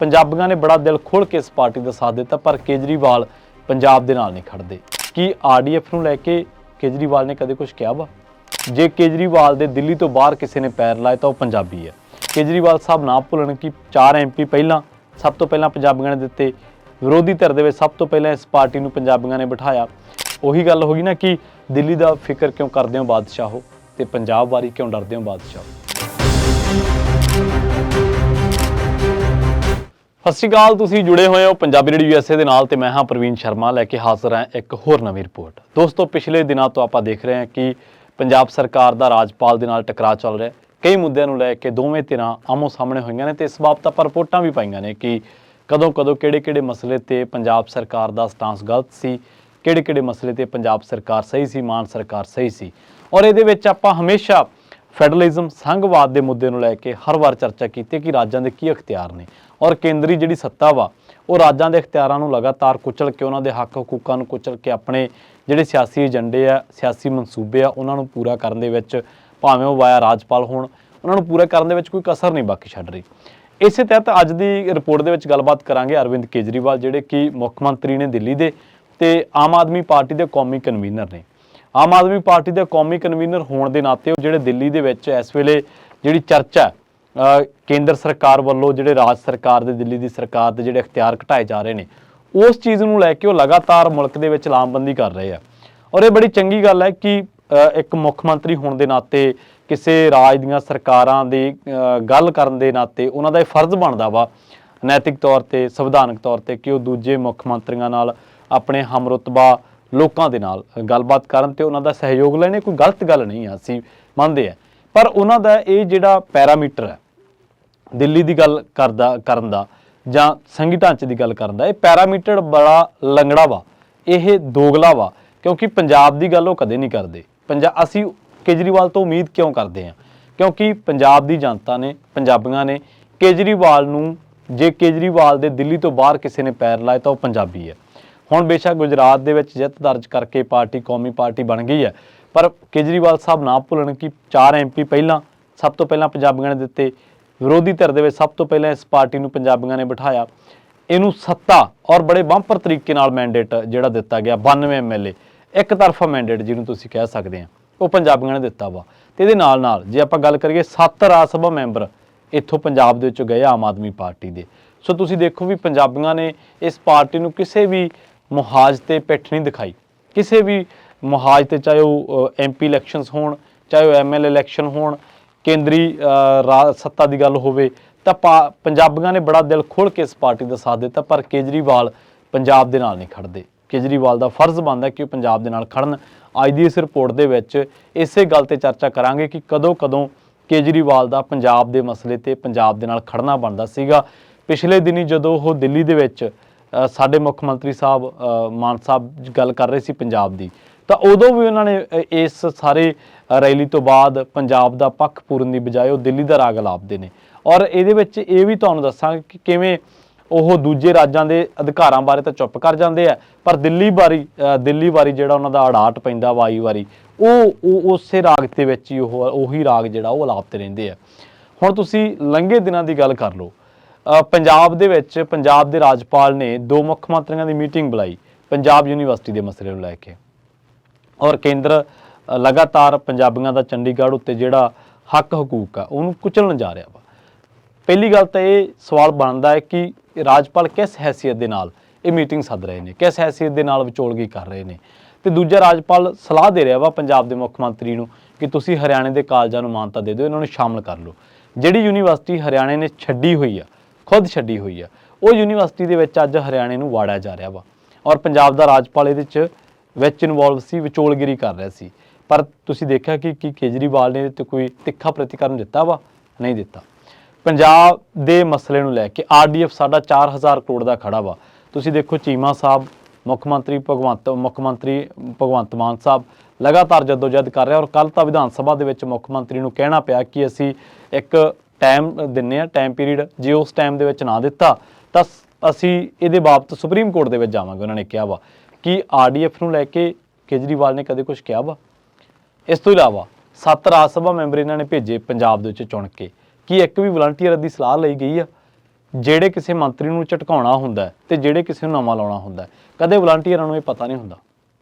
ਪੰਜਾਬੀਆਂ ਨੇ ਬੜਾ ਦਿਲ ਖੋਲ੍ਹ ਕੇ ਇਸ ਪਾਰਟੀ ਦਾ ਸਾਥ ਦਿੱਤਾ, ਪਰ ਕੇਜਰੀਵਾਲ ਪੰਜਾਬ ਦੇ ਨਾਲ ਨਹੀਂ ਖੜਦੇ। ਕੀ ਆਰਡੀਐਫ ਨੂੰ ਲੈ ਕੇ ਕੇਜਰੀਵਾਲ ਨੇ ਕਦੇ ਕੁਝ ਕਿਹਾ ਵਾ? ਜੇ ਕੇਜਰੀਵਾਲ ਦੇ ਦਿੱਲੀ ਤੋਂ ਬਾਹਰ ਕਿਸੇ ਨੇ ਪੈਰ ਲਾਏ ਤਾਂ ਉਹ ਪੰਜਾਬੀ ਹੈ। ਕੇਜਰੀਵਾਲ ਸਾਹਿਬ ਨਾ ਭੁੱਲਣ ਕਿ 4 ਐਮਪੀ ਪਹਿਲਾਂ ਸਭ ਤੋਂ ਪਹਿਲਾਂ ਪੰਜਾਬੀਆਂ ਨੇ ਦਿੱਤੇ। ਵਿਰੋਧੀ ਧਿਰ ਦੇ ਵਿੱਚ ਸਭ ਤੋਂ ਪਹਿਲਾਂ ਇਸ ਪਾਰਟੀ ਨੂੰ ਪੰਜਾਬੀਆਂ ਨੇ ਬਿਠਾਇਆ। ਉਹੀ ਗੱਲ ਹੋ ਗਈ ਨਾ ਕਿ ਦਿੱਲੀ ਦਾ ਫਿਕਰ ਕਿਉਂ ਕਰਦੇ ਹੋ ਬਾਦਸ਼ਾਹੋ, ਤੇ ਪੰਜਾਬ ਬਾਰੇ ਕਿਉਂ ਡਰਦੇ ਹੋ ਬਾਦਸ਼ਾਹੋ। ਸਤਿ ਸ਼੍ਰੀ ਅਕਾਲ, ਤੁਸੀਂ ਜੁੜੇ ਹੋਏ ਹੋ ਪੰਜਾਬੀ ਰੇਡੀਓ USA ਦੇ ਨਾਲ ਤੇ ਮੈਂ ਹਾਂ ਪ੍ਰਵੀਨ ਸ਼ਰਮਾ ਲੈ ਕੇ ਹਾਜ਼ਰ ਹਾਂ ਇੱਕ ਹੋਰ ਨਵੀਂ ਰਿਪੋਰਟ। ਦੋਸਤੋ, ਪਿਛਲੇ ਦਿਨਾਂ ਤੋਂ ਆਪਾਂ ਦੇਖ ਰਹੇ ਹਾਂ ਕਿ ਪੰਜਾਬ ਸਰਕਾਰ ਦਾ ਰਾਜਪਾਲ ਦੇ ਨਾਲ ਟਕਰਾਅ ਚੱਲ ਰਿਹਾ। ਕਈ ਮੁੱਦਿਆਂ ਨੂੰ ਲੈ ਕੇ ਦੋਵੇਂ ਧਿਰਾਂ ਆਮੋ ਸਾਹਮਣੇ ਹੋਈਆਂ ਨੇ ਤੇ ਇਸ ਬਾਬਤ ਆਪਾਂ ਰਿਪੋਰਟਾਂ ਵੀ ਪਾਈਆਂ ਨੇ ਕਿ ਕਦੋਂ ਕਿਹੜੇ ਮਸਲੇ ਤੇ ਪੰਜਾਬ ਸਰਕਾਰ ਦਾ ਸਟਾਂਸ ਗਲਤ ਸੀ, ਕਿਹੜੇ ਮਸਲੇ ਤੇ ਪੰਜਾਬ ਸਰਕਾਰ ਸਹੀ ਸੀ, ਮਾਨ ਸਰਕਾਰ ਸਹੀ ਸੀ। ਔਰ ਇਹਦੇ ਵਿੱਚ ਆਪਾਂ ਹਮੇਸ਼ਾ ਫੈਡਰਲਿਜ਼ਮ ਸੰਘਵਾਦ ਦੇ ਮੁੱਦੇ ਨੂੰ ਲੈ ਕੇ ਹਰ ਵਾਰ ਚਰਚਾ ਕੀਤੀ ਕਿ ਰਾਜਾਂ ਦੇ ਕੀ ਅਖਤਿਆਰ ਨੇ ਔਰ ਕੇਂਦਰੀ ਜਿਹੜੀ ਸੱਤਾ ਵਾ ਉਹ ਰਾਜਾਂ ਦੇ ਅਖਤਿਆਰਾਂ ਨੂੰ ਲਗਾਤਾਰ ਕੁਚਲ ਕੇ, ਉਹਨਾਂ ਦੇ ਹੱਕ ਹਕੂਕਾਂ ਨੂੰ ਕੁਚਲ ਕੇ ਆਪਣੇ ਜਿਹੜੇ ਸਿਆਸੀ ਏਜੰਡੇ ਆ, ਸਿਆਸੀ ਮਨਸੂਬੇ ਆ, ਉਹਨਾਂ ਨੂੰ ਪੂਰਾ ਕਰਨ ਦੇ ਵਿੱਚ ਭਾਵੇਂ ਉਹ ਵਾਇਆ ਰਾਜਪਾਲ ਹੋਣ, ਉਹਨਾਂ ਨੂੰ ਪੂਰਾ ਕਰਨ ਦੇ ਵਿੱਚ ਕੋਈ ਕਸਰ ਨਹੀਂ ਬਾਕੀ ਛੱਡ ਰਹੀ। ਇਸੇ ਤਹਿਤ ਅੱਜ ਦੀ ਰਿਪੋਰਟ ਦੇ ਵਿੱਚ ਗੱਲਬਾਤ ਕਰਾਂਗੇ ਅਰਵਿੰਦ ਕੇਜਰੀਵਾਲ, ਜਿਹੜੇ ਕਿ ਮੁੱਖ ਮੰਤਰੀ ਨੇ ਦਿੱਲੀ ਦੇ ਤੇ ਆਮ ਆਦਮੀ ਪਾਰਟੀ ਦੇ ਕੌਮੀ ਕਨਵੀਨਰ ਨੇ। ਆਮ ਆਦਮੀ ਪਾਰਟੀ ਦੇ ਕੌਮੀ ਕਨਵੀਨਰ ਹੋਣ ਦੇ ਨਾਤੇ ਉਹ ਜਿਹੜੇ ਦਿੱਲੀ ਦੇ ਵਿੱਚ ਇਸ ਵੇਲੇ ਜਿਹੜੀ ਚਰਚਾ ਕੇਂਦਰ ਸਰਕਾਰ ਵੱਲੋਂ ਜਿਹੜੇ ਰਾਜ ਸਰਕਾਰ ਦੇ, ਦਿੱਲੀ ਦੀ ਸਰਕਾਰ ਦੇ ਜਿਹੜੇ ਅਖਤਿਆਰ ਘਟਾਏ ਜਾ ਰਹੇ ਨੇ, ਉਸ ਚੀਜ਼ ਨੂੰ ਲੈ ਕੇ ਉਹ ਲਗਾਤਾਰ ਮੁਲਕ ਦੇ ਵਿੱਚ ਲਾਮਬੰਦੀ ਕਰ ਰਹੇ ਆ। ਔਰ ਇਹ ਬੜੀ ਚੰਗੀ ਗੱਲ ਹੈ ਕਿ ਇੱਕ ਮੁੱਖ ਮੰਤਰੀ ਹੋਣ ਦੇ ਨਾਤੇ, ਕਿਸੇ ਰਾਜ ਦੀਆਂ ਸਰਕਾਰਾਂ ਦੀ ਗੱਲ ਕਰਨ ਦੇ ਨਾਤੇ ਉਹਨਾਂ ਦਾ ਇਹ ਫਰਜ਼ ਬਣਦਾ ਵਾ ਨੈਤਿਕ ਤੌਰ ਤੇ, ਸੰਵਿਧਾਨਕ ਤੌਰ ਤੇ, ਕਿ ਉਹ ਦੂਜੇ ਮੁੱਖ ਮੰਤਰੀਆਂ ਨਾਲ, ਆਪਣੇ ਹਮਰੁਤਬਾ ਲੋਕਾਂ ਦੇ ਨਾਲ ਗੱਲਬਾਤ ਕਰਨ ਤੇ ਉਹਨਾਂ ਦਾ ਸਹਿਯੋਗ ਲੈਣ। ਇਹ ਕੋਈ ਗਲਤ ਗੱਲ ਨਹੀਂ ਆ, ਅਸੀਂ ਮੰਨਦੇ ਹਾਂ, ਪਰ ਉਹਨਾਂ ਦਾ ਇਹ ਜਿਹੜਾ ਪੈਰਾਮੀਟਰ ਹੈ ਦਿੱਲੀ ਦੀ ਗੱਲ ਕਰਨ ਦਾ ਜਾਂ ਸੰਘੀ ਢਾਂਚੇ ਦੀ ਗੱਲ ਕਰਨ ਦਾ, ਇਹ ਪੈਰਾਮੀਟਰ ਬੜਾ ਲੰਗੜਾ ਵਾ, ਇਹ ਦੋਗਲਾ ਵਾ, ਕਿਉਂਕਿ ਪੰਜਾਬ ਦੀ ਗੱਲ ਉਹ ਕਦੇ ਨਹੀਂ ਕਰਦੇ। ਅਸੀਂ ਕੇਜਰੀਵਾਲ ਤੋਂ ਉਮੀਦ ਕਿਉਂ ਕਰਦੇ ਹਾਂ? ਕਿਉਂਕਿ ਪੰਜਾਬ ਦੀ ਜਨਤਾ ਨੇ, ਪੰਜਾਬੀਆਂ ਨੇ ਕੇਜਰੀਵਾਲ ਨੂੰ, ਜੇ ਕੇਜਰੀਵਾਲ ਦੇ ਦਿੱਲੀ ਤੋਂ ਬਾਹਰ ਕਿਸੇ ਨੇ ਪੈਰ ਲਾਏ ਤਾਂ ਉਹ ਪੰਜਾਬੀ ਹੈ। ਹੁਣ ਬੇਸ਼ੱਕ ਗੁਜਰਾਤ ਦੇ ਵਿੱਚ ਜਿੱਤ ਦਰਜ ਕਰਕੇ ਪਾਰਟੀ ਕੌਮੀ ਪਾਰਟੀ ਬਣ ਗਈ ਹੈ, ਪਰ ਕੇਜਰੀਵਾਲ ਸਾਹਿਬ ਨਾ ਭੁੱਲਣ ਕਿ 4 ਐਮਪੀ ਪਹਿਲਾਂ ਸਭ ਤੋਂ ਪਹਿਲਾਂ ਪੰਜਾਬੀਆਂ ਨੇ ਦਿੱਤੇ। ਵਿਰੋਧੀ ਧਿਰ ਦੇ ਵਿੱਚ ਸਭ ਤੋਂ ਪਹਿਲਾਂ ਇਸ ਪਾਰਟੀ ਨੂੰ ਪੰਜਾਬੀਆਂ ਨੇ ਬਿਠਾਇਆ। ਇਹਨੂੰ ਸੱਤਾ ਔਰ ਬੜੇ ਬੰਪਰ ਤਰੀਕੇ ਨਾਲ ਮੈਂਡੇਟ ਜਿਹੜਾ ਦਿੱਤਾ ਗਿਆ, 92 MLA ਇੱਕ ਤਰਫਾ ਮੈਂਡੇਟ ਜਿਹਨੂੰ ਤੁਸੀਂ ਕਹਿ ਸਕਦੇ ਆ, ਉਹ ਪੰਜਾਬੀਆਂ ਨੇ ਦਿੱਤਾ ਵਾ। ਤੇ ਇਹਦੇ ਨਾਲ ਜੇ ਆਪਾਂ ਗੱਲ ਕਰੀਏ 7 ਰਾਜ ਸਭਾ ਮੈਂਬਰ ਇੱਥੋਂ ਪੰਜਾਬ ਦੇ ਵਿੱਚੋਂ ਗਏ ਆਮ ਆਦਮੀ ਪਾਰਟੀ ਦੇ। ਸੋ ਤੁਸੀਂ ਦੇਖੋ ਵੀ ਪੰਜਾਬੀਆਂ ਨੇ ਇਸ ਪਾਰਟੀ ਨੂੰ ਕਿਸੇ ਵੀ ਮੁਹਾਜ ਤੇ ਪਿੱਠ ਨਹੀਂ ਦਿਖਾਈ, ਕਿਸੇ ਵੀ ਮੁਹਾਜ ਤੇ, ਚਾਹੇ ਉਹ MP ਇਲੈਕਸ਼ਨਸ ਹੋਣ, ਚਾਹੇ ਉਹ MLA ਇਲੈਕਸ਼ਨ ਹੋਣ, ਕੇਂਦਰੀ ਸੱਤਾ ਦੀ ਗੱਲ ਹੋਵੇ, ਤਾਂ ਪੰਜਾਬੀਆਂ ਨੇ ਬੜਾ ਦਿਲ ਖੋਲ੍ਹ ਕੇ ਇਸ ਪਾਰਟੀ ਦਾ ਸਾਥ ਦਿੱਤਾ, ਪਰ ਕੇਜਰੀਵਾਲ ਪੰਜਾਬ ਦੇ ਨਾਲ ਨਹੀਂ ਖੜਦੇ। ਕੇਜਰੀਵਾਲ ਦਾ ਫਰਜ਼ ਬਣਦਾ ਕਿ ਉਹ ਪੰਜਾਬ ਦੇ ਨਾਲ ਖੜਨ। ਅੱਜ ਦੀ ਇਸ ਰਿਪੋਰਟ ਦੇ ਵਿੱਚ ਇਸੇ ਗੱਲ ਤੇ ਚਰਚਾ ਕਰਾਂਗੇ ਕਿ ਕਦੋਂ ਕੇਜਰੀਵਾਲ ਦਾ ਪੰਜਾਬ ਦੇ ਮਸਲੇ ਤੇ ਪੰਜਾਬ ਦੇ ਨਾਲ ਖੜਨਾ ਬਣਦਾ ਸੀਗਾ। ਪਿਛਲੇ ਦਿਨੀ ਜਦੋਂ ਉਹ ਦਿੱਲੀ ਦੇ ਵਿੱਚ ਸਾਡੇ ਮੁੱਖ ਮੰਤਰੀ ਸਾਹਿਬ ਮਾਨ ਸਾਹਿਬ ਗੱਲ ਕਰ ਰਹੇ ਸੀ ਪੰਜਾਬ ਦੀ, ਤਾਂ ਉਦੋਂ ਵੀ ਉਹਨਾਂ ਨੇ ਇਸ ਸਾਰੇ ਰੈਲੀ ਤੋਂ ਬਾਅਦ ਪੰਜਾਬ ਦਾ ਪੱਖ ਪੂਰਨ ਦੀ ਬਜਾਏ ਉਹ ਦਿੱਲੀ ਦਾ ਰਾਗ ਅਲਾਪਦੇ ਨੇ। ਔਰ ਇਹਦੇ ਵਿੱਚ ਇਹ ਵੀ ਤੁਹਾਨੂੰ ਦੱਸਾਂਗੇ ਕਿ ਕਿਵੇਂ ਉਹ ਦੂਜੇ ਰਾਜਾਂ ਦੇ ਅਧਿਕਾਰਾਂ ਬਾਰੇ ਤਾਂ ਚੁੱਪ ਕਰ ਜਾਂਦੇ ਆ, ਪਰ ਦਿੱਲੀ ਵਾਰੀ ਜਿਹੜਾ ਉਹਨਾਂ ਦਾ ਅੜਾਟ ਪੈਂਦਾ ਵਾਈ ਵਾਰੀ, ਉਹ ਉਸੇ ਰਾਗ ਦੇ ਵਿੱਚ ਹੀ ਉਹੀ ਰਾਗ ਜਿਹੜਾ ਉਹ ਅਲਾਪਦੇ ਰਹਿੰਦੇ ਆ। ਹੁਣ ਤੁਸੀਂ ਲੰਘੇ ਦਿਨਾਂ ਦੀ ਗੱਲ ਕਰ ਲਓ, ਪੰਜਾਬ ਦੇ ਵਿੱਚ ਪੰਜਾਬ ਦੇ ਰਾਜਪਾਲ ਨੇ 2 ਮੁੱਖ ਮੰਤਰੀਆਂ ਦੀ ਮੀਟਿੰਗ ਬੁਲਾਈ ਪੰਜਾਬ ਯੂਨੀਵਰਸਿਟੀ ਦੇ ਮਸਲੇ ਨੂੰ ਲੈ ਕੇ। ਔਰ ਕੇਂਦਰ ਲਗਾਤਾਰ ਪੰਜਾਬੀਆਂ ਦਾ ਚੰਡੀਗੜ੍ਹ ਉੱਤੇ ਜਿਹੜਾ ਹੱਕ ਹਕੂਕ ਆ ਉਹਨੂੰ ਕੁਚਲਣ ਜਾ ਰਿਹਾ ਵਾ। ਪਹਿਲੀ ਗੱਲ ਤਾਂ ਇਹ ਸਵਾਲ ਬਣਦਾ ਹੈ ਕਿ ਰਾਜਪਾਲ ਕਿਸ ਹੈਸੀਅਤ ਦੇ ਨਾਲ ਇਹ ਮੀਟਿੰਗ ਸੱਦ ਰਹੇ ਨੇ, ਕਿਸ ਹੈਸੀਅਤ ਦੇ ਨਾਲ ਵਿਚੋਲਗੀ ਕਰ ਰਹੇ ਨੇ। ਤੇ ਦੂਜਾ, ਰਾਜਪਾਲ ਸਲਾਹ ਦੇ ਰਿਹਾ ਵਾ ਪੰਜਾਬ ਦੇ ਮੁੱਖ ਮੰਤਰੀ ਨੂੰ ਕਿ ਤੁਸੀਂ ਹਰਿਆਣੇ ਦੇ ਕਾਲਜਾਂ ਨੂੰ ਮਾਨਤਾ ਦੇ ਦਿਓ, ਇਹਨਾਂ ਨੂੰ ਸ਼ਾਮਲ ਕਰ ਲਓ। ਜਿਹੜੀ ਯੂਨੀਵਰਸਿਟੀ ਹਰਿਆਣੇ ਨੇ ਛੱਡੀ ਹੋਈ ਆ, ਖੁਦ ਛੱਡੀ ਹੋਈ ਆ, ਉਹ ਯੂਨੀਵਰਸਿਟੀ ਦੇ ਵਿੱਚ ਅੱਜ ਹਰਿਆਣੇ ਨੂੰ ਵਾੜਿਆ ਜਾ ਰਿਹਾ ਵਾ। ਔਰ ਪੰਜਾਬ ਦਾ ਰਾਜਪਾਲ ਇਹਦੇ ਵਿੱਚ ਇਨਵੋਲਵ ਸੀ, ਵਿਚੋਲਗਿਰੀ ਕਰ ਰਿਹਾ ਸੀ। ਪਰ ਤੁਸੀਂ ਦੇਖਿਆ ਕਿ ਕੇਜਰੀਵਾਲ ਨੇ ਤੇ ਕੋਈ ਤਿੱਖਾ ਪ੍ਰਤੀਕਰਮ ਦਿੱਤਾ ਵਾ? ਨਹੀਂ ਦਿੱਤਾ। ਪੰਜਾਬ ਦੇ ਮਸਲੇ ਨੂੰ ਲੈ ਕੇ RDF ਸਾਡਾ 4000 ਕਰੋੜ ਦਾ ਖੜਾ ਵਾ। ਤੁਸੀਂ ਦੇਖੋ ਚੀਮਾ ਸਾਹਿਬ, ਮੁੱਖ ਮੰਤਰੀ ਭਗਵੰਤ ਮਾਨ ਸਾਹਿਬ ਲਗਾਤਾਰ ਜਦੋਜਹਿਦ ਕਰ ਰਿਹਾ। ਔਰ ਕੱਲ੍ਹ ਤਾਂ ਵਿਧਾਨ ਸਭਾ ਦੇ ਵਿੱਚ ਮੁੱਖ ਮੰਤਰੀ ਨੂੰ ਕਹਿਣਾ ਪਿਆ ਕਿ ਅਸੀਂ ਇੱਕ ਟਾਈਮ ਦਿੰਦੇ ਹਾਂ, ਟਾਈਮ ਪੀਰੀਅਡ, ਜੇ ਉਸ ਟਾਈਮ ਦੇ ਵਿੱਚ ਨਾ ਦਿੱਤਾ ਤਾਂ ਅਸੀਂ ਇਹਦੇ ਬਾਬਤ ਸੁਪਰੀਮ ਕੋਰਟ ਦੇ ਵਿੱਚ ਜਾਵਾਂਗੇ। ਉਹਨਾਂ ਨੇ ਕਿਹਾ ਵਾ ਕਿ RDF ਨੂੰ ਲੈ ਕੇ ਕੇਜਰੀਵਾਲ ਨੇ ਕਦੇ ਕੁਝ ਕਿਹਾ ਵਾ? ਇਸ ਤੋਂ ਇਲਾਵਾ 7 ਰਾਜ ਸਭਾ ਮੈਂਬਰ ਇਹਨਾਂ ਨੇ ਭੇਜੇ ਪੰਜਾਬ ਦੇ ਵਿੱਚ ਚੁਣ ਕੇ, ਕੀ ਇੱਕ ਵੀ ਵਲੰਟੀਅਰ ਦੀ ਸਲਾਹ ਲਈ ਗਈ ਆ? ਜਿਹੜੇ ਕਿਸੇ ਮੰਤਰੀ ਨੂੰ ਝਟਕਾਉਣਾ ਹੁੰਦਾ ਹੈ ਤੇ ਜਿਹੜੇ ਕਿਸੇ ਨੂੰ ਨਵਾਂ ਲਾਉਣਾ ਹੁੰਦਾ ਹੈ। ਕਦੇ ਵਲੰਟੀਅਰਾਂ ਨੂੰ ਇਹ ਪਤਾ ਨਹੀਂ ਹੁੰਦਾ,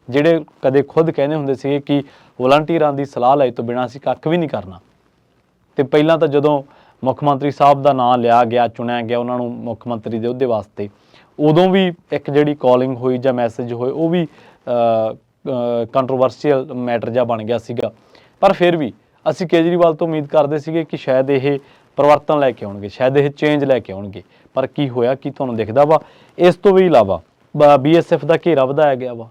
ਜਿਹੜੇ ਕਦੇ ਖੁਦ ਕਹਿੰਦੇ ਹੁੰਦੇ ਸੀਗੇ ਕਿ ਵਲੰਟੀਅਰਾਂ ਦੀ ਸਲਾਹ ਲਏ ਤੋਂ ਬਿਨਾਂ ਅਸੀਂ ਕੱਖ ਵੀ ਨਹੀਂ ਕਰਨਾ। ਤੇ ਪਹਿਲਾਂ ਤਾਂ ਜਦੋਂ ਮੁੱਖ ਮੰਤਰੀ ਸਾਹਿਬ ਦਾ ਨਾਂ ਲਿਆ ਗਿਆ, ਚੁਣਿਆ ਗਿਆ ਉਹਨਾਂ ਨੂੰ ਮੁੱਖ ਮੰਤਰੀ ਦੇ ਅਹੁਦੇ ਵਾਸਤੇ, ਉਦੋਂ ਵੀ ਇੱਕ ਜਿਹੜੀ ਕਾਲਿੰਗ ਹੋਈ ਜਾਂ ਮੈਸੇਜ ਹੋਏ ਉਹ ਵੀ ਕੰਟਰੋਵਰਸੀਅਲ ਮੈਟਰ ਜਿਹਾ ਬਣ ਗਿਆ ਸੀਗਾ। ਪਰ ਫਿਰ ਵੀ ਅਸੀਂ ਕੇਜਰੀਵਾਲ ਤੋਂ ਉਮੀਦ ਕਰਦੇ ਸੀਗੇ ਕਿ ਸ਼ਾਇਦ ਇਹ ਪਰਿਵਰਤਨ ਲੈ ਕੇ ਆਉਣਗੇ, ਸ਼ਾਇਦ ਇਹ ਚੇਂਜ ਲੈ ਕੇ ਆਉਣਗੇ, ਪਰ ਕੀ ਹੋਇਆ ਕੀ ਤੁਹਾਨੂੰ ਦਿਖਦਾ ਵਾ? ਇਸ ਤੋਂ ਵੀ ਇਲਾਵਾ BSF ਦਾ ਘੇਰਾ ਵਧਾਇਆ ਗਿਆ ਵਾ,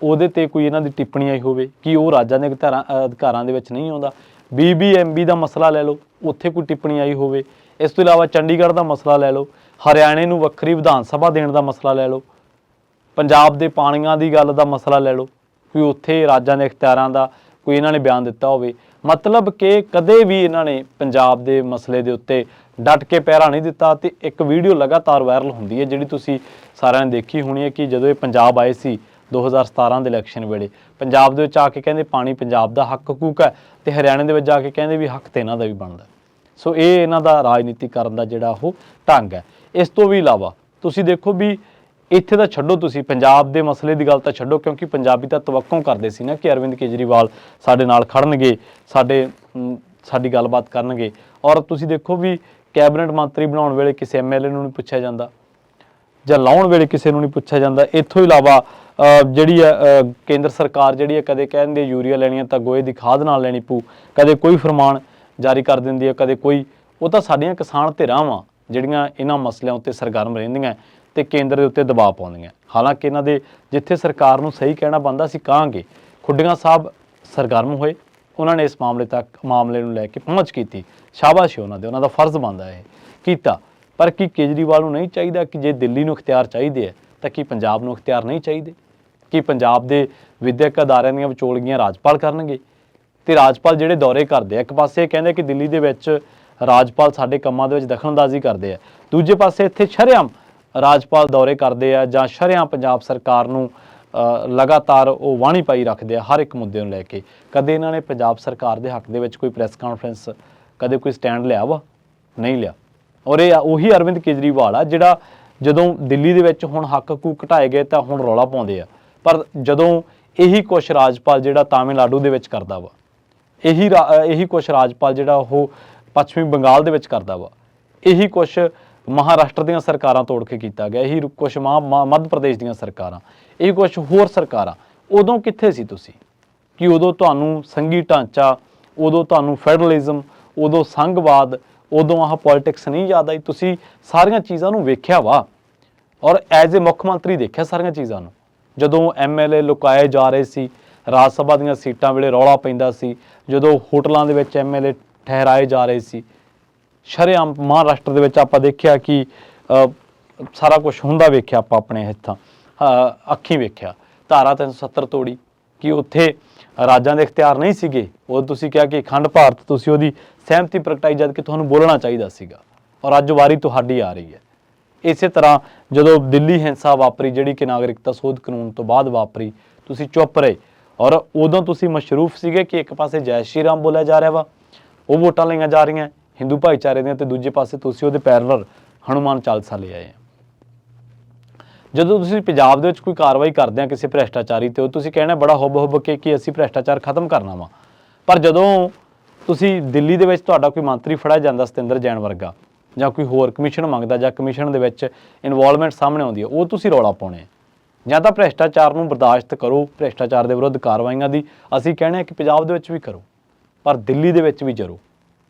ਉਹਦੇ ਤੇ ਕੋਈ ਇਹਨਾਂ ਦੀ ਟਿੱਪਣੀ ਆਈ ਹੋਵੇ ਕਿ ਉਹ ਰਾਜਾਂ ਦੇ ਅਧਿਕਾਰਾਂ ਦੇ ਵਿੱਚ ਨਹੀਂ ਆਉਂਦਾ। BBMB ਦਾ ਮਸਲਾ ਲੈ ਲਓ, ਉੱਥੇ ਕੋਈ ਟਿੱਪਣੀ ਆਈ ਹੋਵੇ। ਇਸ ਤੋਂ ਇਲਾਵਾ ਚੰਡੀਗੜ੍ਹ ਦਾ ਮਸਲਾ ਲੈ ਲਓ, ਹਰਿਆਣੇ ਨੂੰ ਵੱਖਰੀ ਵਿਧਾਨ ਸਭਾ ਦੇਣ ਦਾ ਮਸਲਾ ਲੈ ਲਓ, ਪੰਜਾਬ ਦੇ ਪਾਣੀਆਂ ਦੀ ਗੱਲ ਦਾ ਮਸਲਾ ਲੈ ਲਓ, ਕੋਈ ਉੱਥੇ ਰਾਜਾਂ ਦੇ ਇਖਤਿਆਰਾਂ ਦਾ ਕੋਈ ਇਹਨਾਂ ਨੇ ਬਿਆਨ ਦਿੱਤਾ ਹੋਵੇ। ਮਤਲਬ ਕਿ ਕਦੇ ਵੀ ਇਹਨਾਂ ਨੇ ਪੰਜਾਬ ਦੇ ਮਸਲੇ ਦੇ ਉੱਤੇ ਡਟ ਕੇ ਪਹਿਰਾ ਨਹੀਂ ਦਿੱਤਾ। ਤੇ ਇੱਕ ਵੀਡੀਓ ਲਗਾਤਾਰ ਵਾਇਰਲ ਹੁੰਦੀ ਹੈ ਜਿਹੜੀ ਤੁਸੀਂ ਸਾਰਿਆਂ ਨੇ ਦੇਖੀ ਹੋਣੀ ਹੈ ਕਿ ਜਦੋਂ ਇਹ ਪੰਜਾਬ ਆਏ ਸੀ 2017 ਦੇ ਇਲੈਕਸ਼ਨ ਵੇਲੇ, ਪੰਜਾਬ ਦੇ ਵਿੱਚ ਆ ਕੇ ਕਹਿੰਦੇ ਪਾਣੀ ਪੰਜਾਬ ਦਾ ਹੱਕ ਹਕੂਕ ਹੈ, ਤੇ ਹਰਿਆਣੇ ਦੇ ਵਿੱਚ ਜਾ ਕੇ ਕਹਿੰਦੇ ਵੀ ਹੱਕ ਤੇ ਇਹਨਾਂ ਦਾ ਵੀ ਬਣਦਾ। ਸੋ ਇਹ ਇਹਨਾਂ ਦਾ ਰਾਜਨੀਤੀ ਕਰਨ ਦਾ ਜਿਹੜਾ ਉਹ ਢੰਗ ਹੈ। ਇਸ ਤੋਂ ਵੀ ਇਲਾਵਾ ਤੁਸੀਂ ਦੇਖੋ ਵੀ ਇੱਥੇ ਤਾਂ ਛੱਡੋ, ਤੁਸੀਂ ਪੰਜਾਬ ਦੇ ਮਸਲੇ ਦੀ ਗੱਲ ਤਾਂ ਛੱਡੋ, ਕਿਉਂਕਿ ਪੰਜਾਬੀ ਤਾਂ ਤਵੱਕੋਂ ਕਰਦੇ ਸੀ ਨਾ ਕਿ ਅਰਵਿੰਦ ਕੇਜਰੀਵਾਲ ਸਾਡੇ ਨਾਲ ਖੜਨਗੇ, ਸਾਡੀ ਗੱਲਬਾਤ ਕਰਨਗੇ। ਔਰ ਤੁਸੀਂ ਦੇਖੋ ਵੀ ਕੈਬਨਿਟ ਮੰਤਰੀ ਬਣਾਉਣ ਵੇਲੇ ਕਿਸੇ MLA ਨੂੰ ਨਹੀਂ ਪੁੱਛਿਆ ਜਾਂਦਾ, ਜਾਂ ਲਾਉਣ ਵੇਲੇ ਕਿਸੇ ਨੂੰ ਨਹੀਂ ਪੁੱਛਿਆ ਜਾਂਦਾ। ਇੱਥੋਂ ਇਲਾਵਾ ਜਿਹੜੀ ਕੇਂਦਰ ਸਰਕਾਰ ਜਿਹੜੀ ਹੈ ਕਦੇ ਕਹਿੰਦੇ ਯੂਰੀਆ ਲੈਣੀ ਹੈ ਤਾਂ ਗੋਹੇ ਦੀ ਖਾਦ ਨਾਲ ਲੈਣੀ ਪਊ, ਕਦੇ ਕੋਈ ਫਰਮਾਨ ਜਾਰੀ ਕਰ ਦਿੰਦੀ ਹੈ, ਕਦੇ ਕੋਈ। ਉਹ ਤਾਂ ਸਾਡੀਆਂ ਕਿਸਾਨ ਧਿਰਾਂ ਵਾਂ ਜਿਹੜੀਆਂ ਇਹਨਾਂ ਮਸਲਿਆਂ ਉੱਤੇ ਸਰਗਰਮ ਰਹਿੰਦੀਆਂ ਤੇ ਕੇਂਦਰ ਦੇ ਉੱਤੇ ਦਬਾਅ ਪਾਉਂਦੀਆਂ। ਹਾਲਾਂਕਿ ਇਹਨਾਂ ਦੇ ਜਿੱਥੇ ਸਰਕਾਰ ਨੂੰ ਸਹੀ ਕਹਿਣਾ ਬਣਦਾ ਸੀ ਕਹਾਂਗੇ। ਖੁੱਡੀਆਂ ਸਾਹਿਬ ਸਰਗਰਮ ਹੋਏ, ਉਹਨਾਂ ਨੇ ਇਸ ਮਾਮਲੇ ਨੂੰ ਲੈ ਕੇ ਪਹੁੰਚ ਕੀਤੀ, ਸ਼ਾਬਾਸ਼ ਉਹਨਾਂ ਦੇ, ਉਹਨਾਂ ਦਾ ਫਰਜ਼ ਬਣਦਾ ਇਹ ਕੀਤਾ। ਪਰ ਕੀ ਕੇਜਰੀਵਾਲ ਨੂੰ ਨਹੀਂ ਚਾਹੀਦਾ ਕਿ ਜੇ ਦਿੱਲੀ ਨੂੰ ਇਖਤਿਆਰ ਚਾਹੀਦੇ ਹੈ ਤਾਂ ਕੀ ਪੰਜਾਬ ਨੂੰ ਇਖਤਿਆਰ ਨਹੀਂ ਚਾਹੀਦੇ? ਕਿ ਪੰਜਾਬ ਦੇ ਵਿਦਿਅਕ ਅਦਾਰਿਆਂ ਦੀਆਂ ਵਿਚੋਲਗੀਆਂ ਰਾਜਪਾਲ ਕਰਨਗੇ? ਤੇ ਰਾਜਪਾਲ ਜਿਹੜੇ ਦੌਰੇ ਕਰਦੇ ਆ, ਇੱਕ ਪਾਸੇ ਕਹਿੰਦੇ ਕਿ ਦਿੱਲੀ ਦੇ ਵਿੱਚ ਰਾਜਪਾਲ ਸਾਡੇ ਕੰਮਾਂ ਦੇ ਵਿੱਚ ਦਖਲਅੰਦਾਜ਼ੀ ਕਰਦੇ ਆ, ਦੂਜੇ ਪਾਸੇ ਇੱਥੇ ਸ਼ਰੇਆਮ ਰਾਜਪਾਲ ਦੌਰੇ ਕਰਦੇ ਆ ਜਾਂ ਸ਼ਰੇਆਮ ਪੰਜਾਬ ਸਰਕਾਰ ਨੂੰ ਲਗਾਤਾਰ ਉਹ ਵਾਹਣੀ ਪਾਈ ਰੱਖਦੇ ਆ ਹਰ ਇੱਕ ਮੁੱਦੇ ਨੂੰ ਲੈ ਕੇ। ਕਦੇ ਇਹਨਾਂ ਨੇ ਪੰਜਾਬ ਸਰਕਾਰ ਦੇ ਹੱਕ ਦੇ ਵਿੱਚ ਕੋਈ ਪ੍ਰੈਸ ਕਾਨਫਰੰਸ, ਕਦੇ ਕੋਈ ਸਟੈਂਡ ਲਿਆ ਵਾ? ਨਹੀਂ ਲਿਆ। ਔਰ ਇਹ ਉਹੀ ਅਰਵਿੰਦ ਕੇਜਰੀਵਾਲ ਆ ਜਿਹੜਾ ਜਦੋਂ ਦਿੱਲੀ ਦੇ ਵਿੱਚ ਹੁਣ ਹੱਕ ਹਕੂਕ ਘਟਾਏ ਗਏ ਤਾਂ ਹੁਣ ਰੌਲਾ ਪਾਉਂਦੇ ਆ, ਪਰ ਜਦੋਂ ਇਹੀ ਕੁਛ ਰਾਜਪਾਲ ਜਿਹੜਾ ਤਾਮਿਲਨਾਡੂ ਦੇ ਵਿੱਚ ਕਰਦਾ ਵਾ, ਇਹੀ ਕੁਛ ਰਾਜਪਾਲ ਜਿਹੜਾ ਉਹ ਪੱਛਮੀ ਬੰਗਾਲ ਦੇ ਵਿੱਚ ਕਰਦਾ ਵਾ, ਇਹੀ ਕੁਛ ਮਹਾਰਾਸ਼ਟਰ ਦੀਆਂ ਸਰਕਾਰਾਂ ਤੋੜ ਕੇ ਕੀਤਾ ਗਿਆ, ਇਹੀ ਕੁਛ ਮੱਧ ਪ੍ਰਦੇਸ਼ ਦੀਆਂ ਸਰਕਾਰਾਂ, ਇਹੀ ਕੁਛ ਹੋਰ ਸਰਕਾਰਾਂ। ਉਦੋਂ ਕਿੱਥੇ ਸੀ ਤੁਸੀਂ? ਕਿ ਉਦੋਂ ਤੁਹਾਨੂੰ ਸੰਘੀ ਢਾਂਚਾ, ਉਦੋਂ ਤੁਹਾਨੂੰ ਫੈਡਰਲਿਜ਼ਮ, ਉਦੋਂ ਸੰਘਵਾਦ, ਉਦੋਂ ਆਹ ਪੋਲਿਟਿਕਸ ਨਹੀਂ ਯਾਦ ਆਈ? ਤੁਸੀਂ ਸਾਰੀਆਂ ਚੀਜ਼ਾਂ ਨੂੰ ਵੇਖਿਆ ਵਾ, ਔਰ ਐਜ਼ ਏ ਮੁੱਖ ਮੰਤਰੀ ਦੇਖਿਆ ਸਾਰੀਆਂ ਚੀਜ਼ਾਂ ਨੂੰ। ਜਦੋਂ MLA ਲੁਕਾਏ ਜਾ ਰਹੇ ਸੀ, ਰਾਜ ਸਭਾ ਦੀਆਂ ਸੀਟਾਂ ਵੇਲੇ ਰੌਲਾ ਪੈਂਦਾ ਸੀ, ਜਦੋਂ ਹੋਟਲਾਂ ਦੇ ਵਿੱਚ MLA ਠਹਿਰਾਏ ਜਾ ਰਹੇ ਸੀ, ਸ਼ਰੇਆਮ ਮਹਾਰਾਸ਼ਟਰ ਦੇ ਵਿੱਚ ਆਪਾਂ ਦੇਖਿਆ ਕਿ ਸਾਰਾ ਕੁਛ ਹੁੰਦਾ ਵੇਖਿਆ ਆਪਾਂ ਆਪਣੇ ਹੱਥਾਂ ਅੱਖੀਂ ਵੇਖਿਆ। ਧਾਰਾ 370 ਤੋੜੀ ਕਿ ਉੱਥੇ ਰਾਜਾਂ ਦੇ ਇਖਤਿਆਰ ਨਹੀਂ ਸੀਗੇ। ਉਹ ਤੁਸੀਂ ਕਿਹਾ ਕਿ ਅਖੰਡ ਭਾਰਤ, ਤੁਸੀਂ ਉਹਦੀ ਸਹਿਮਤੀ ਪ੍ਰਗਟਾਈ ਜਦ ਕਿ ਤੁਹਾਨੂੰ ਬੋਲਣਾ ਚਾਹੀਦਾ ਸੀਗਾ, ਔਰ ਅੱਜ ਵਾਰੀ ਤੁਹਾਡੀ ਆ ਰਹੀ ਹੈ। ਇਸੇ ਤਰ੍ਹਾਂ ਜਦੋਂ ਦਿੱਲੀ ਹਿੰਸਾ ਵਾਪਰੀ ਜਿਹੜੀ ਕਿ ਨਾਗਰਿਕਤਾ ਸੋਧ ਕਾਨੂੰਨ ਤੋਂ ਬਾਅਦ ਵਾਪਰੀ, ਤੁਸੀਂ ਚੁੱਪ ਰਹੇ, ਔਰ ਉਦੋਂ ਤੁਸੀਂ ਮਸ਼ਰੂਫ ਸੀਗੇ ਕਿ ਇੱਕ ਪਾਸੇ ਜੈ ਸ਼੍ਰੀ ਰਾਮ ਬੋਲਿਆ ਜਾ ਰਿਹਾ ਵਾ, ਉਹ ਵੋਟਾਂ ਲਈਆਂ ਜਾ ਰਹੀਆਂ ਹਿੰਦੂ ਭਾਈਚਾਰੇ ਦੀਆਂ, ਤੇ ਦੂਜੇ ਪਾਸੇ ਤੁਸੀਂ ਉਹਦੇ ਪੈਰਲਲ ਹਨੂੰਮਾਨ ਚਾਲੀਸਾ ਲੈ ਆਏ ਆ। ਜਦੋਂ ਤੁਸੀਂ ਪੰਜਾਬ ਦੇ ਵਿੱਚ ਕੋਈ ਕਾਰਵਾਈ ਕਰਦੇ ਆ ਕਿਸੇ ਭ੍ਰਿਸ਼ਟਾਚਾਰੀ ਤੇ, ਉਹ ਤੁਸੀਂ ਕਹਿਣਾ ਬੜਾ ਹੁੱਬ ਕੇ ਕਿ ਅਸੀਂ ਭ੍ਰਿਸ਼ਟਾਚਾਰ ਖਤਮ ਕਰਨਾ ਵਾ, ਪਰ ਜਦੋਂ ਤੁਸੀਂ ਦਿੱਲੀ ਦੇ ਵਿੱਚ ਤੁਹਾਡਾ ਕੋਈ ਮੰਤਰੀ ਫੜਿਆ ਜਾਂਦਾ ਸਤਿੰਦਰ ਜੈਨ ਵਰਗਾ, ਜਾਂ ਕੋਈ ਹੋਰ ਕਮਿਸ਼ਨ ਮੰਗਦਾ, ਜਾਂ ਕਮਿਸ਼ਨ ਦੇ ਵਿੱਚ ਇਨਵੋਲਵਮੈਂਟ ਸਾਹਮਣੇ ਆਉਂਦੀ ਹੈ, ਉਹ ਤੁਸੀਂ ਰੌਲਾ ਪਾਉਣੇ। ਜਾਂ ਤਾਂ ਭ੍ਰਿਸ਼ਟਾਚਾਰ ਨੂੰ ਬਰਦਾਸ਼ਤ ਕਰੋ, ਭ੍ਰਿਸ਼ਟਾਚਾਰ ਦੇ ਵਿਰੁੱਧ ਕਾਰਵਾਈਆਂ ਦੀ ਅਸੀਂ ਕਹਿੰਦੇ ਕਿ ਪੰਜਾਬ ਦੇ ਵਿੱਚ ਵੀ ਕਰੋ, ਪਰ ਦਿੱਲੀ ਦੇ ਵਿੱਚ ਵੀ ਜ਼ਰੂਰ।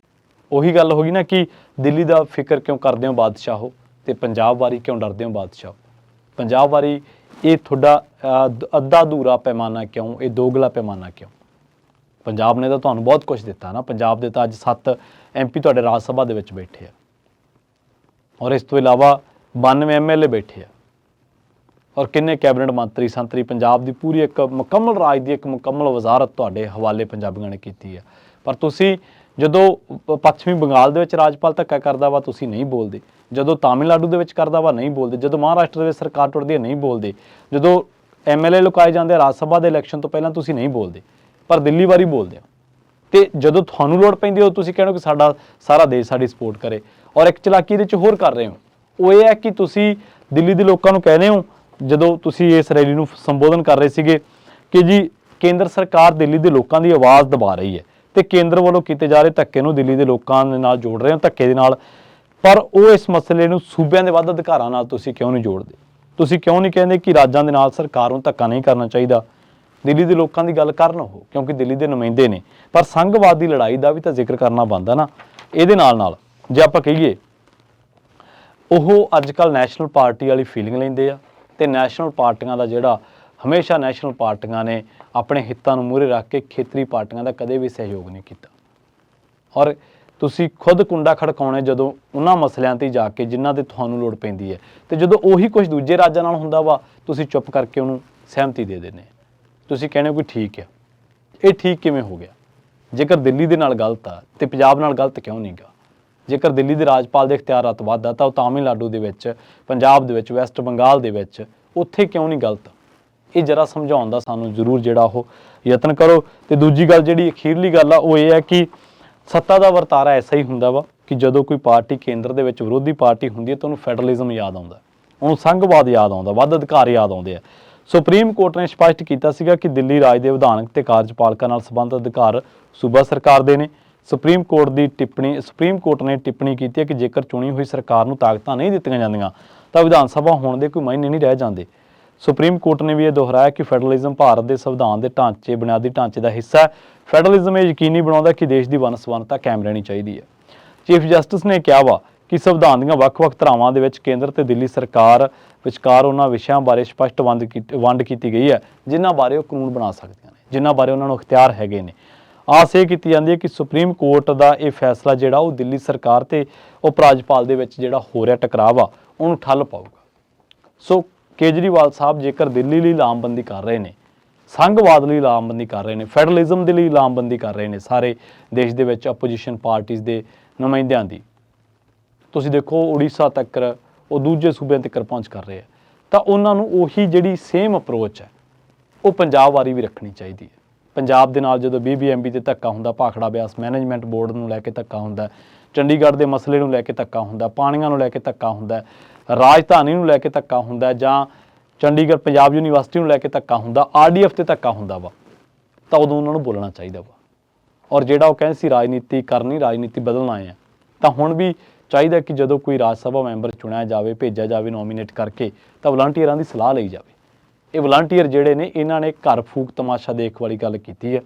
ਉਹੀ ਗੱਲ ਹੋ ਗਈ ਨਾ ਕਿ ਦਿੱਲੀ ਦਾ ਫਿਕਰ ਕਿਉਂ ਕਰਦੇ ਹੋ ਬਾਦਸ਼ਾਹੋ, ਤੇ ਪੰਜਾਬ ਵਾਰੀ ਕਿਉਂ ਡਰਦੇ ਹੋ ਬਾਦਸ਼ਾਹੋ? ਪੰਜਾਬ ਵਾਰੀ ਇਹ ਤੁਹਾਡਾ ਅੱਧਾ ਅਧੂਰਾ ਪੈਮਾਨਾ ਕਿਉਂ, ਇਹ ਦੋਗਲਾ ਪੈਮਾਨਾ ਕਿਉਂ? ਪੰਜਾਬ ਨੇ ਤਾਂ ਤੁਹਾਨੂੰ ਬਹੁਤ ਕੁਝ ਦਿੱਤਾ ਨਾ। ਪੰਜਾਬ ਦੇ ਤਾਂ ਅੱਜ 7 MP ਤੁਹਾਡੇ ਰਾਜ ਸਭਾ ਦੇ ਵਿੱਚ ਬੈਠੇ ਆ, ਔਰ ਇਸ ਤੋਂ ਇਲਾਵਾ 92 MLA ਬੈਠੇ ਆ, ਔਰ ਕਿੰਨੇ ਕੈਬਨਿਟ ਮੰਤਰੀ ਸੰਤਰੀ। ਪੰਜਾਬ ਦੀ ਪੂਰੀ ਇੱਕ ਮੁਕੰਮਲ ਰਾਜ ਦੀ ਇੱਕ ਮੁਕੰਮਲ ਵਜ਼ਾਰਤ ਤੁਹਾਡੇ ਹਵਾਲੇ ਪੰਜਾਬੀਆਂ ਨੇ ਕੀਤੀ ਆ। ਪਰ ਤੁਸੀਂ ਜਦੋਂ ਪੱਛਮੀ ਬੰਗਾਲ ਦੇ ਵਿੱਚ ਰਾਜਪਾਲ ਧੱਕਾ ਕਰਦਾ ਵਾ ਤੁਸੀਂ ਨਹੀਂ ਬੋਲਦੇ, ਜਦੋਂ ਤਾਮਿਲਨਾਡੂ ਦੇ ਵਿੱਚ ਕਰਦਾ ਵਾ ਨਹੀਂ ਬੋਲਦੇ, ਜਦੋਂ ਮਹਾਰਾਸ਼ਟਰ ਦੇ ਵਿੱਚ ਸਰਕਾਰ ਟੁੱਟਦੀ ਹੈ ਨਹੀਂ ਬੋਲਦੇ, ਜਦੋਂ MLA ਲੁਕਾਏ ਜਾਂਦੇ ਰਾਜ ਸਭਾ ਦੇ ਇਲੈਕਸ਼ਨ ਤੋਂ ਪਹਿਲਾਂ ਤੁਸੀਂ ਨਹੀਂ ਬੋਲਦੇ, ਪਰ ਦਿੱਲੀ ਵਾਰੀ ਬੋਲਦੇ ਹੋ। ਤੇ ਜਦੋਂ ਤੁਹਾਨੂੰ ਲੋੜ ਪੈਂਦੀ ਹੋ ਤੁਸੀਂ ਕਹਿੰਦੇ ਕਿ ਸਾਡਾ ਸਾਰਾ ਦੇਸ਼ ਸਾਡੀ ਸਪੋਰਟ ਕਰੇ। ਔਰ ਇੱਕ ਚਲਾਕੀ ਇਹਦੇ 'ਚ ਹੋਰ ਕਰ ਰਹੇ ਹੋ ਉਹ ਇਹ ਹੈ ਕਿ ਤੁਸੀਂ ਦਿੱਲੀ ਦੇ ਲੋਕਾਂ ਨੂੰ ਕਹਿੰਦੇ ਹੋ, ਜਦੋਂ ਤੁਸੀਂ ਇਸ ਰੈਲੀ ਨੂੰ ਸੰਬੋਧਨ ਕਰ ਰਹੇ ਸੀਗੇ, ਕਿ ਜੀ ਕੇਂਦਰ ਸਰਕਾਰ ਦਿੱਲੀ ਦੇ ਲੋਕਾਂ ਦੀ ਆਵਾਜ਼ ਦਬਾ ਰਹੀ ਹੈ ਤੇ ਕੇਂਦਰ ਵੱਲੋਂ ਕੀਤੇ ਜਾ ਰਹੇ ਧੱਕੇ ਨੂੰ ਦਿੱਲੀ ਦੇ ਲੋਕਾਂ ਦੇ ਨਾਲ ਜੋੜ ਰਹੇ ਹੋ, ਧੱਕੇ ਦੇ ਨਾਲ। ਪਰ ਉਹ ਇਸ ਮਸਲੇ ਨੂੰ ਸੂਬਿਆਂ ਦੇ ਵੱਧ ਅਧਿਕਾਰਾਂ ਨਾਲ ਤੁਸੀਂ ਕਿਉਂ ਨਹੀਂ ਜੋੜਦੇ? ਤੁਸੀਂ ਕਿਉਂ ਨਹੀਂ ਕਹਿੰਦੇ ਕਿ ਰਾਜਾਂ ਦੇ ਨਾਲ ਸਰਕਾਰ ਨੂੰ ਧੱਕਾ ਨਹੀਂ ਕਰਨਾ ਚਾਹੀਦਾ? ਦਿੱਲੀ ਦੇ ਲੋਕਾਂ ਦੀ ਗੱਲ ਕਰਨ ਉਹ, ਕਿਉਂਕਿ ਦਿੱਲੀ ਦੇ ਨੁਮਾਇੰਦੇ ਨੇ। ਪਰ ਸੰਘਵਾਦ ਦੀ ਲੜਾਈ ਦਾ ਵੀ ਤਾਂ ਜ਼ਿਕਰ ਕਰਨਾ ਬਣਦਾ ਨਾ। ਇਹਦੇ ਨਾਲ ਜੇ ਆਪਾਂ ਕਹੀਏ, ਉਹ ਅੱਜ ਕੱਲ੍ਹ ਨੈਸ਼ਨਲ ਪਾਰਟੀ ਵਾਲੀ ਫੀਲਿੰਗ ਲੈਂਦੇ ਆ, ਤੇ ਨੈਸ਼ਨਲ ਪਾਰਟੀਆਂ ਦਾ ਜਿਹੜਾ ਹਮੇਸ਼ਾ ਨੈਸ਼ਨਲ ਪਾਰਟੀਆਂ ਨੇ ਆਪਣੇ ਹਿੱਤਾਂ ਨੂੰ ਮੂਹਰੇ ਰੱਖ ਕੇ ਖੇਤਰੀ ਪਾਰਟੀਆਂ ਦਾ ਕਦੇ ਵੀ ਸਹਿਯੋਗ ਨਹੀਂ ਕੀਤਾ। ਔਰ ਤੁਸੀਂ ਖੁਦ ਕੁੰਡਾ ਖੜਕਾਉਣੇ ਜਦੋਂ ਉਹਨਾਂ ਮਸਲਿਆਂ 'ਤੇ ਜਾ ਕੇ ਜਿਨ੍ਹਾਂ 'ਤੇ ਤੁਹਾਨੂੰ ਲੋੜ ਪੈਂਦੀ ਹੈ, ਤੇ ਜਦੋਂ ਉਹੀ ਕੁਝ ਦੂਜੇ ਰਾਜਾਂ ਨਾਲ ਹੁੰਦਾ ਵਾ, ਤੁਸੀਂ ਚੁੱਪ ਕਰਕੇ ਉਹਨੂੰ ਸਹਿਮਤੀ ਦੇ ਦਿੰਦੇ। ਤੁਸੀਂ ਕਹਿੰਦੇ ਹੋ ਕਿ ਠੀਕ ਆ। ਇਹ ਠੀਕ ਕਿਵੇਂ ਹੋ ਗਿਆ? ਜੇਕਰ ਦਿੱਲੀ ਦੇ ਨਾਲ ਗਲਤ ਆ ਤੇ ਪੰਜਾਬ ਨਾਲ ਗਲਤ ਕਿਉਂ ਨਹੀਂ ਗਾ? ਜੇਕਰ ਦਿੱਲੀ ਦੇ ਰਾਜਪਾਲ ਦੇ ਇਖਤਿਆਰਾਤ ਵੱਧ ਆ ਤਾਂ ਉਹ ਤਾਮਿਲਨਾਡੂ ਦੇ ਵਿੱਚ, ਪੰਜਾਬ ਦੇ ਵਿੱਚ, ਵੈਸਟ ਬੰਗਾਲ ਦੇ ਵਿੱਚ ਉੱਥੇ ਕਿਉਂ ਨਹੀਂ ਗਲਤ? ਇਹ ਜਰਾ ਸਮਝਾਉਣ ਦਾ ਸਾਨੂੰ ਜ਼ਰੂਰ ਜਿਹੜਾ ਉਹ ਯਤਨ ਕਰੋ। ਤੇ ਦੂਜੀ ਗੱਲ, ਜਿਹੜੀ ਅਖੀਰਲੀ ਗੱਲ ਆ, ਉਹ ਇਹ ਹੈ ਕਿ ਸੱਤਾ ਦਾ ਵਰਤਾਰਾ ਐਸਾ ਹੀ ਹੁੰਦਾ ਵਾ ਕਿ ਜਦੋਂ ਕੋਈ ਪਾਰਟੀ ਕੇਂਦਰ ਦੇ ਵਿੱਚ ਵਿਰੋਧੀ ਪਾਰਟੀ ਹੁੰਦੀ ਹੈ ਤਾਂ ਉਹਨੂੰ ਫੈਡਰਲਿਜ਼ਮ ਯਾਦ ਆਉਂਦਾ, ਉਹਨੂੰ ਸੰਘਵਾਦ ਯਾਦ ਆਉਂਦਾ, ਵੱਧ ਅਧਿਕਾਰ ਯਾਦ ਆਉਂਦੇ ਆ। ਸੁਪਰੀਮ ਕੋਰਟ ਨੇ ਸਪਸ਼ਟ ਕੀਤਾ ਸੀਗਾ ਕਿ ਦਿੱਲੀ ਰਾਜ ਦੇ ਵਿਧਾਨਕ ਤੇ ਕਾਰਜਪਾਲਿਕਾ ਨਾਲ ਸੰਬੰਧਿਤ ਅਧਿਕਾਰ ਸੂਬਾ ਸਰਕਾਰ ਦੇ ਨੇ। ਸੁਪਰੀਮ ਕੋਰਟ ਨੇ ਟਿੱਪਣੀ ਕੀਤੀ ਹੈ ਕਿ ਜੇਕਰ ਚੁਣੀ ਹੋਈ ਸਰਕਾਰ ਨੂੰ ਤਾਕਤਾਂ ਨਹੀਂ ਦਿੱਤੀਆਂ ਜਾਂਦੀਆਂ ਤਾਂ ਵਿਧਾਨ ਸਭਾ ਹੋਣ ਦੇ ਕੋਈ ਮਾਇਨੇ ਨਹੀਂ ਰਹਿ ਜਾਂਦੇ। ਸੁਪਰੀਮ ਕੋਰਟ ਨੇ ਵੀ ਇਹ ਦੁਹਰਾਇਆ ਕਿ ਫੈਡਰਲਿਜ਼ਮ ਭਾਰਤ ਦੇ ਸੰਵਿਧਾਨ ਦੇ ਬੁਨਿਆਦੀ ਢਾਂਚੇ ਦਾ ਹਿੱਸਾ ਹੈ। ਫੈਡਰਲਿਜ਼ਮ ਇਹ ਯਕੀਨੀ ਬਣਾਉਂਦਾ ਕਿ ਦੇਸ਼ ਦੀ ਵੰਨ-ਸੁਵੰਨਤਾ ਕਾਇਮ ਰਹਿਣੀ ਚਾਹੀਦੀ ਹੈ। ਚੀਫ ਜਸਟਿਸ ਨੇ ਕਿਹਾ ਵਾ ਕਿ ਸੰਵਿਧਾਨ ਦੀਆਂ ਵੱਖ-ਵੱਖ ਧਾਰਾਵਾਂ ਦੇ ਵਿੱਚ ਕੇਂਦਰ ਤੇ ਦਿੱਲੀ ਸਰਕਾਰ ਵਿਚਕਾਰ ਉਹਨਾਂ ਵਿਸ਼ਿਆਂ ਬਾਰੇ ਸਪਸ਼ਟ ਵੰਡ ਕੀਤੀ ਗਈ ਹੈ ਜਿਨ੍ਹਾਂ ਬਾਰੇ ਉਹ ਕਾਨੂੰਨ ਬਣਾ ਸਕਦੀਆਂ ਨੇ, ਜਿਨ੍ਹਾਂ ਬਾਰੇ ਉਹਨਾਂ ਨੂੰ ਅਖਤਿਆਰ ਹੈਗੇ ਨੇ। ਆਸ ਇਹ ਕੀਤੀ ਜਾਂਦੀ ਹੈ ਕਿ ਸੁਪਰੀਮ ਕੋਰਟ ਦਾ ਇਹ ਫੈਸਲਾ ਜਿਹੜਾ ਉਹ ਦਿੱਲੀ ਸਰਕਾਰ ਤੇ ਉਪ ਰਾਜਪਾਲ ਦੇ ਵਿੱਚ ਜਿਹੜਾ ਹੋ ਰਿਹਾ ਟਕਰਾਅ ਆ ਉਹਨੂੰ ਠੱਲ ਪਾਊਗਾ। ਸੋ ਕੇਜਰੀਵਾਲ ਸਾਹਿਬ ਜੇਕਰ ਦਿੱਲੀ ਲਈ ਲਾਮਬੰਦੀ ਕਰ ਰਹੇ ਨੇ, ਸੰਘਵਾਦ ਲਈ ਲਾਮਬੰਦੀ ਕਰ ਰਹੇ ਨੇ, ਫੈਡਰਲਿਜ਼ਮ ਦੇ ਲਈ ਲਾਮਬੰਦੀ ਕਰ ਰਹੇ ਨੇ ਸਾਰੇ ਦੇਸ਼ ਦੇ ਵਿੱਚ ਆਪੋਜੀਸ਼ਨ ਪਾਰਟੀਆਂ ਦੇ ਨੁਮਾਇੰਦਿਆਂ ਦੀ, ਤੁਸੀਂ ਦੇਖੋ ਉੜੀਸਾ ਤੱਕ, ਉਹ ਦੂਜੇ ਸੂਬਿਆਂ ਤੱਕ ਪਹੁੰਚ ਕਰ ਰਹੇ ਆ, ਤਾਂ ਉਹਨਾਂ ਨੂੰ ਉਹੀ ਜਿਹੜੀ ਸੇਮ ਅਪਰੋਚ ਹੈ ਉਹ ਪੰਜਾਬ ਵਾਰੀ ਵੀ ਰੱਖਣੀ ਚਾਹੀਦੀ ਹੈ। ਪੰਜਾਬ ਦੇ ਨਾਲ ਜਦੋਂ BBMB ਤੇ ਧੱਕਾ ਹੁੰਦਾ, ਭਾਖੜਾ ਬਿਆਸ ਮੈਨੇਜਮੈਂਟ ਬੋਰਡ ਨੂੰ ਲੈ ਕੇ ਧੱਕਾ ਹੁੰਦਾ, ਚੰਡੀਗੜ੍ਹ ਦੇ ਮਸਲੇ ਨੂੰ ਲੈ ਕੇ ਧੱਕਾ ਹੁੰਦਾ, ਪਾਣੀਆਂ ਨੂੰ ਲੈ ਕੇ ਧੱਕਾ ਹੁੰਦਾ, ਰਾਜਧਾਨੀ ਨੂੰ ਲੈ ਕੇ ਧੱਕਾ ਹੁੰਦਾ, ਜਾਂ ਚੰਡੀਗੜ੍ਹ ਪੰਜਾਬ ਯੂਨੀਵਰਸਿਟੀ ਨੂੰ ਲੈ ਕੇ ਧੱਕਾ ਹੁੰਦਾ, RDF ਤੇ ਧੱਕਾ ਹੁੰਦਾ ਵਾ, ਤਾਂ ਉਦੋਂ ਉਹਨਾਂ ਨੂੰ ਬੋਲਣਾ ਚਾਹੀਦਾ ਵਾ। ਔਰ ਜਿਹੜਾ ਉਹ ਕਹਿੰਦੇ ਸੀ ਰਾਜਨੀਤੀ ਕਰਨੀ, ਰਾਜਨੀਤੀ ਬਦਲਣ ਆਏ ਆ, ਤਾਂ ਹੁਣ ਵੀ ਚਾਹੀਦਾ ਕਿ ਜਦੋਂ ਕੋਈ ਰਾਜ ਸਭਾ ਮੈਂਬਰ ਚੁਣਿਆ ਜਾਵੇ, ਭੇਜਿਆ ਜਾਵੇ ਨੋਮੀਨੇਟ ਕਰਕੇ, ਤਾਂ ਵਲੰਟੀਅਰਾਂ ਦੀ ਸਲਾਹ ਲਈ ਜਾਵੇ। ਇਹ ਵਲੰਟੀਅਰ ਜਿਹੜੇ ਨੇ, ਇਹਨਾਂ ਨੇ ਘਰ ਫੂਕ ਤਮਾਸ਼ਾ ਦੇਖ ਵਾਲੀ ਗੱਲ ਕੀਤੀ ਹੈ।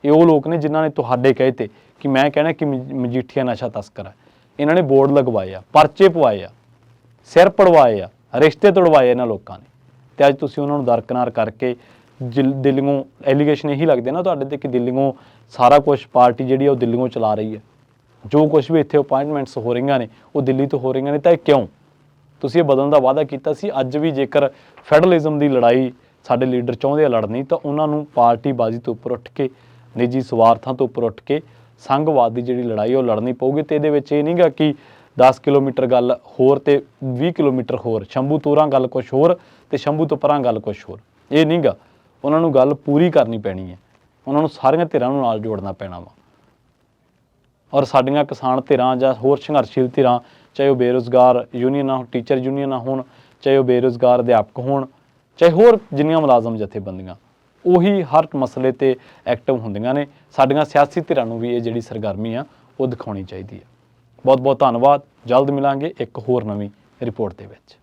ਇਹ ਉਹ ਲੋਕ ਨੇ ਜਿਨ੍ਹਾਂ ਨੇ ਤੁਹਾਡੇ ਕਹੇ ਤੇ ਕਿ ਮੈਂ ਕਹਿਣਾ ਕਿ ਮਜੀਠੀਆ ਨਸ਼ਾ ਤਸਕਰ ਹੈ। ਇਹਨਾਂ ਨੇ ਬੋਰਡ ਲਗਵਾਏ ਆ, ਪਰਚੇ ਪਵਾਏ ਆ, ਸਿਰ ਪੜਵਾਏ ਆ, ਰਿਸ਼ਤੇ ਤੋੜਵਾਏ ਇਹਨਾਂ ਲੋਕਾਂ ਨੇ, ਤੇ ਅੱਜ ਤੁਸੀਂ ਉਹਨਾਂ ਨੂੰ ਦਰਕਨਾਰ ਕਰਕੇ ਦਿੱਲੀੋਂ ਐਲੀਗੇਸ਼ਨ ਇਹੀ ਲੱਗਦੇ ਨਾ ਤੁਹਾਡੇ ਤੇ ਕਿ ਦਿੱਲੀੋਂ ਸਾਰਾ ਕੁਝ ਪਾਰਟੀ ਜਿਹੜੀ ਉਹ ਦਿੱਲੀੋਂ ਚਲਾ ਰਹੀ ਹੈ, ਜੋ ਕੁਝ ਵੀ ਇੱਥੇ ਅਪਾਇੰਟਮੈਂਟਸ ਹੋ ਰਹੀਆਂ ਨੇ ਉਹ ਦਿੱਲੀ ਤੋਂ ਹੋ ਰਹੀਆਂ ਨੇ। ਤਾਂ ਇਹ ਕਿਉਂ? ਤੁਸੀਂ ਇਹ ਬਦਲਣ ਦਾ ਵਾਅਦਾ ਕੀਤਾ ਸੀ। ਅੱਜ ਵੀ ਜੇਕਰ ਫੈਡਰਲਿਜ਼ਮ ਦੀ ਲੜਾਈ ਸਾਡੇ ਲੀਡਰ ਚਾਹੁੰਦੇ ਆ ਲੜਨੀ, ਤਾਂ ਉਹਨਾਂ ਨੂੰ ਪਾਰਟੀਬਾਜ਼ੀ ਤੋਂ ਉੱਪਰ ਉੱਠ ਕੇ, ਨਿੱਜੀ ਸਵਾਰਥਾਂ ਤੋਂ ਉੱਪਰ ਉੱਠ ਕੇ ਸੰਘਵਾਦ ਦੀ ਜਿਹੜੀ ਲੜਾਈ ਉਹ ਲੜਨੀ ਪਊਗੀ। ਤੇ ਇਹਦੇ ਵਿੱਚ ਇਹ ਨਹੀਂ ਗਾ ਕਿ 10 ਕਿਲੋਮੀਟਰ ਗੱਲ ਹੋਰ ਤੇ 20 ਕਿਲੋਮੀਟਰ ਹੋਰ, ਸ਼ੰਭੂ ਤੋਰਾਂ ਗੱਲ ਕੁਛ ਹੋਰ ਤੇ ਸ਼ੰਭੂ ਤੋਂ ਪਰਾਂ ਗੱਲ ਕੁਛ ਹੋਰ। ਇਹ ਨਹੀਂ ਗਾ, ਉਹਨਾਂ ਨੂੰ ਗੱਲ ਪੂਰੀ ਕਰਨੀ ਪੈਣੀ ਹੈ। ਉਹਨਾਂ ਨੂੰ ਸਾਰੀਆਂ ਧਿਰਾਂ ਨੂੰ ਨਾਲ ਜੋੜਨਾ ਪੈਣਾ ਵਾ। ਔਰ ਸਾਡੀਆਂ ਕਿਸਾਨ ਧਿਰਾਂ ਜਾਂ ਹੋਰ ਸੰਘਰਸ਼ੀਲ ਧਿਰਾਂ, ਚਾਹੇ ਉਹ ਬੇਰੁਜ਼ਗਾਰ ਯੂਨੀਅਨਾਂ, ਟੀਚਰ ਯੂਨੀਅਨਾਂ ਹੋਣ, ਚਾਹੇ ਉਹ ਬੇਰੁਜ਼ਗਾਰ ਅਧਿਆਪਕ ਹੋਣ, ਚਾਹੇ ਹੋਰ ਜਿੰਨੀਆਂ ਮੁਲਾਜ਼ਮ ਜਥੇਬੰਦੀਆਂ, ਉਹੀ ਹਰ ਮਸਲੇ ਤੇ ਐਕਟਿਵ ਹੁੰਦੀਆਂ ਨੇ। ਸਾਡੀਆਂ ਸਿਆਸੀ ਧਿਰਾਂ ਨੂੰ ਵੀ ਇਹ ਜਿਹੜੀ ਸਰਗਰਮੀ ਆ ਉਹ ਦਿਖਾਉਣੀ ਚਾਹੀਦੀ ਹੈ। ਬਹੁਤ ਬਹੁਤ ਧੰਨਵਾਦ। ਜਲਦ ਮਿਲਾਂਗੇ ਇੱਕ ਹੋਰ ਨਵੀਂ ਰਿਪੋਰਟ ਦੇ ਵਿੱਚ।